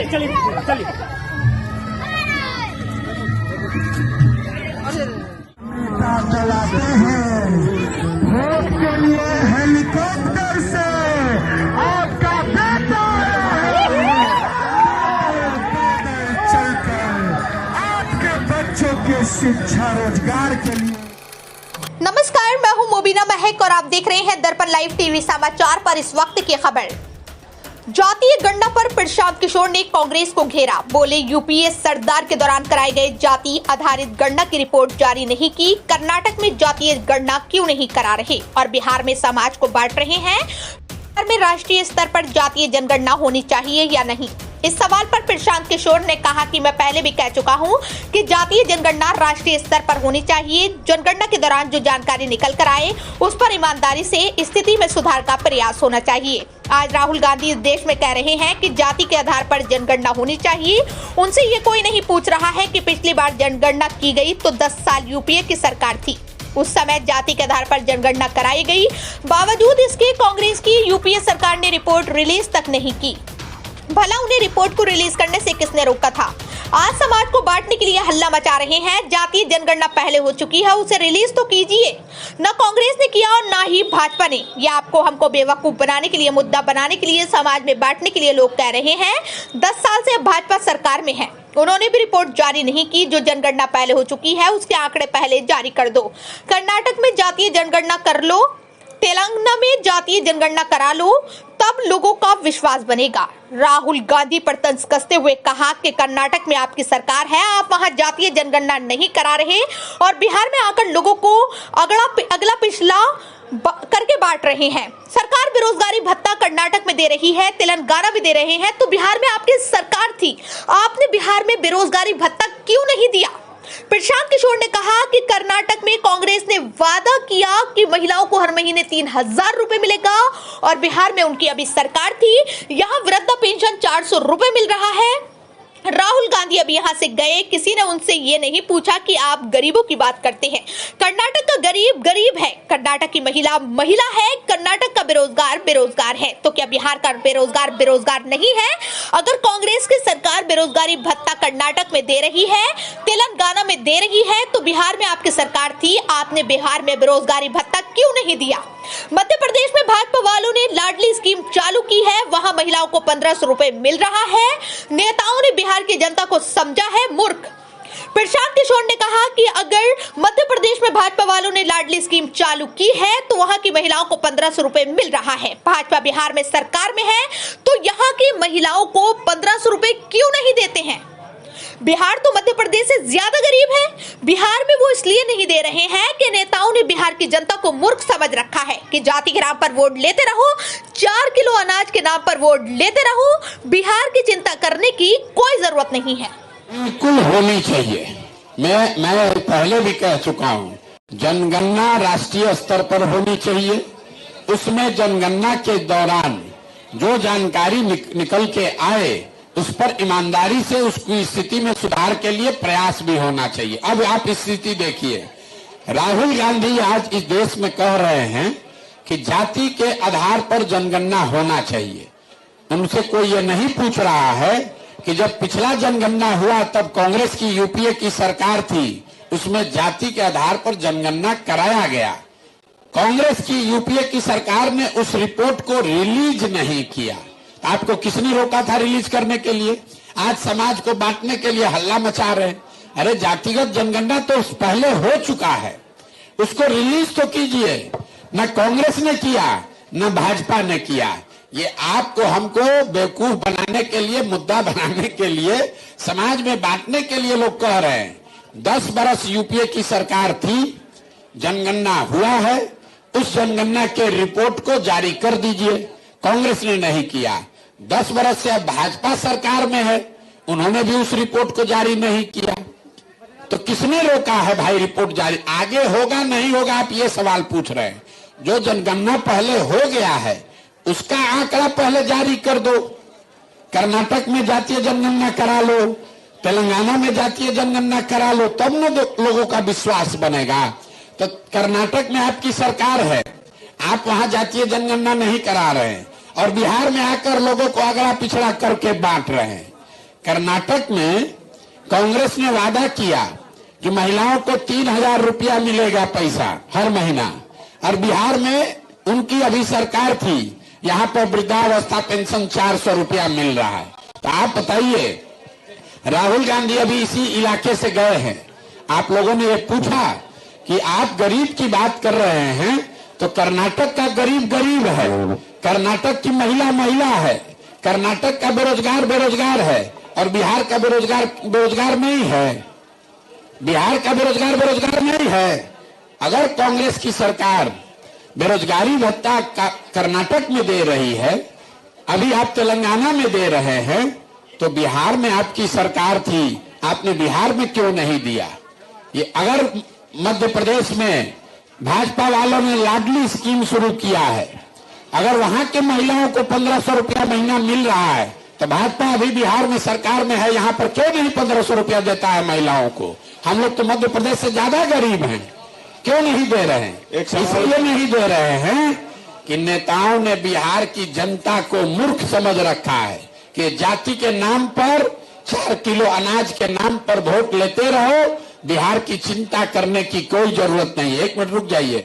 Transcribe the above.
चलिए चलिए चलिए। चलाते हैं वोट के लिए हेलीकॉप्टर से आपका बेटा चलकर आपके बच्चों की शिक्षा रोजगार के लिए। नमस्कार, मैं हूं मोबिना महक और आप देख रहे हैं दर्पण लाइव टीवी समाचार पर इस वक्त की खबर। जातीय गणना पर प्रशांत किशोर ने कांग्रेस को घेरा। बोले, यूपीए सरदार के दौरान कराए गए जाति आधारित गणना की रिपोर्ट जारी नहीं की। कर्नाटक में जातीय गणना क्यों नहीं करा रहे और बिहार में समाज को बांट रहे हैं। बिहार में राष्ट्रीय स्तर पर जातीय जनगणना होनी चाहिए या नहीं। इस सवाल पर प्रशांत किशोर ने कहा कि मैं पहले भी कह चुका हूं कि जातीय जनगणना राष्ट्रीय स्तर पर होनी चाहिए। जनगणना के दौरान जो जानकारी निकल कर आए उस पर ईमानदारी से स्थिति में सुधार का प्रयास होना चाहिए। आज राहुल गांधी इस देश में कह रहे हैं कि जाति के आधार पर जनगणना होनी चाहिए। उनसे ये कोई नहीं पूछ रहा है कि पिछली बार जनगणना की गई तो 10 साल यूपीए की सरकार थी, उस समय जाति के आधार पर जनगणना कराई गई। बावजूद इसके कांग्रेस की यूपीए सरकार ने रिपोर्ट रिलीज तक नहीं की। भला उन्हें रिपोर्ट को रिलीज करने से किसने रोका था। आज समाज को बांटने के लिए हल्ला मचा रहे हैं। जातीय जनगणना पहले हो चुकी है, उसे रिलीज तो कीजिए। न कांग्रेस ने किया और न ही भाजपा ने। ये आपको हमको बेवकूफ बनाने के लिए, मुद्दा बनाने के लिए, समाज में बांटने के लिए लोग कह रहे हैं। 10 साल से भाजपा सरकार में है, उन्होंने भी रिपोर्ट जारी नहीं की। जो जनगणना पहले हो चुकी है उसके आंकड़े पहले जारी कर दो। कर्नाटक में जातीय जनगणना कर लो, तेलंगाना में जातीय जनगणना करा लो, तब लोगों का विश्वास बनेगा। राहुल गांधी पर तंज कसते हुए कहा कि कर्नाटक में आपकी सरकार है, आप वहां जातीय जनगणना नहीं करा रहे और बिहार में आकर लोगों को अगला पिछला करके बांट रहे हैं। सरकार बेरोजगारी भत्ता कर्नाटक में दे रही है, तेलंगाना में दे रहे हैं, तो बिहार में आपकी सरकार थी, आपने बिहार में बेरोजगारी भत्ता क्यों नहीं दिया। प्रशांत किशोर ने कहा कि कर्नाटक में कांग्रेस ने वादा किया कि महिलाओं को हर महीने 3000 रुपए मिलेगा और बिहार में उनकी अभी सरकार थी, यहाँ वृद्धा पेंशन 400 रुपए मिल रहा है। राहुल गांधी अभी यहाँ से गए, किसी ने उनसे ये नहीं पूछा कि आप गरीबों की बात करते हैं। कर्नाटक का गरीब गरीब है, कर्नाटक की महिला महिला है, कर्नाटक का बेरोजगार बेरोजगार है, तो क्या बिहार का बेरोजगार बेरोजगार नहीं है। अगर कांग्रेस की सरकार बेरोजगारी भत्ता कर्नाटक में दे रही है, तेलंगाना में दे रही है, तो बिहार में आपकी सरकार थी, आपने बिहार में बेरोजगारी भत्ता क्यों नहीं दिया। मध्य प्रदेश में भाजपा वालों ने लाडली स्कीम चालू की है, वहां महिलाओं को 1500 रुपए मिल रहा है। नेताओं ने बिहार की जनता को समझा है मूर्ख। प्रशांत किशोर ने कहा कि अगर मध्य प्रदेश में भाजपा वालों ने लाडली स्कीम चालू की है तो वहां की महिलाओं को 1500 रुपए मिल रहा है। भाजपा बिहार में सरकार में है तो यहाँ की महिलाओं को 1500 रुपए क्यों नहीं देते हैं। बिहार तो मध्य प्रदेश से ज्यादा गरीब है। बिहार में वो इसलिए नहीं दे रहे हैं कि नेताओं ने बिहार की जनता को मूर्ख समझ रखा है कि जाति के नाम पर वोट लेते रहो, 4 किलो अनाज के नाम पर वोट लेते रहो, बिहार की चिंता करने की कोई जरूरत नहीं है। बिल्कुल होनी चाहिए। मैं पहले भी कह चुका हूँ, जनगणना राष्ट्रीय स्तर पर होनी चाहिए। उसमें जनगणना के दौरान जो जानकारी निकल के आए उस पर ईमानदारी से उसकी स्थिति में सुधार के लिए प्रयास भी होना चाहिए। अब आप स्थिति देखिए, राहुल गांधी आज इस देश में कह रहे हैं कि जाति के आधार पर जनगणना होना चाहिए। उनसे कोई ये नहीं पूछ रहा है कि जब पिछला जनगणना हुआ तब कांग्रेस की यूपीए की सरकार थी, उसमें जाति के आधार पर जनगणना कराया गया। कांग्रेस की यूपीए की सरकार ने उस रिपोर्ट को रिलीज नहीं किया। आपको किसने रोका था रिलीज करने के लिए। आज समाज को बांटने के लिए हल्ला मचा रहे हैं। अरे जातिगत जनगणना तो पहले हो चुका है, उसको रिलीज तो कीजिए। न कांग्रेस ने किया न भाजपा ने किया। ये आपको हमको बेवकूफ बनाने के लिए, मुद्दा बनाने के लिए, समाज में बांटने के लिए लोग कह रहे हैं। 10 बरस यूपीए की सरकार थी, जनगणना हुआ है, उस जनगणना के रिपोर्ट को जारी कर दीजिए। कांग्रेस ने नहीं किया। 10 बरस से अब भाजपा सरकार में है, उन्होंने भी उस रिपोर्ट को जारी नहीं किया। तो किसने रोका है भाई रिपोर्ट जारी। आगे होगा नहीं होगा आप ये सवाल पूछ रहे हैं। जो जनगणना पहले हो गया है उसका आंकड़ा पहले जारी कर दो। कर्नाटक में जातीय जनगणना करा लो, तेलंगाना में जातीय जनगणना करा लो, तब न लोगों का विश्वास बनेगा। तो कर्नाटक में आपकी सरकार है, आप वहां जातीय जनगणना नहीं करा रहे हैं और बिहार में आकर लोगों को अगड़ा पिछड़ा करके बांट रहे हैं। कर्नाटक में कांग्रेस ने वादा किया कि महिलाओं को 3,000 रुपया मिलेगा पैसा हर महीना, और बिहार में उनकी अभी सरकार थी, यहाँ पर वृद्धावस्था पेंशन 400 रुपया मिल रहा है। तो आप बताइए, राहुल गांधी अभी इसी इलाके से गए हैं, आप लोगों ने ये पूछा कि आप गरीब की बात कर रहे हैं, तो कर्नाटक का गरीब गरीब है, कर्नाटक की महिला महिला है, कर्नाटक का बेरोजगार बेरोजगार है, और बिहार का बेरोजगार बेरोजगार नहीं है, बिहार का बेरोजगार बेरोजगार नहीं है। अगर कांग्रेस की सरकार बेरोजगारी भत्ता कर्नाटक में दे रही है, अभी आप तेलंगाना में दे रहे हैं, तो बिहार में आपकी सरकार थी, आपने बिहार में क्यों नहीं दिया? ये अगर मध्य प्रदेश में भाजपा वालों ने लाडली स्कीम शुरू किया है, अगर वहां के महिलाओं को 1,500 रुपया महीना मिल रहा है, तो भाजपा अभी बिहार में सरकार में है, यहाँ पर क्यों नहीं 1,500 रुपया देता है महिलाओं को? हम लोग तो मध्य प्रदेश से ज्यादा गरीब हैं, क्यों नहीं दे रहे हैं? इसलिए नहीं दे रहे हैं कि नेताओं ने बिहार की जनता को मूर्ख समझ रखा है कि जाति के नाम पर 4 किलो अनाज के नाम पर वोट लेते रहो, बिहार की चिंता करने की कोई जरूरत नहीं है। 1 मिनट रुक जाइए।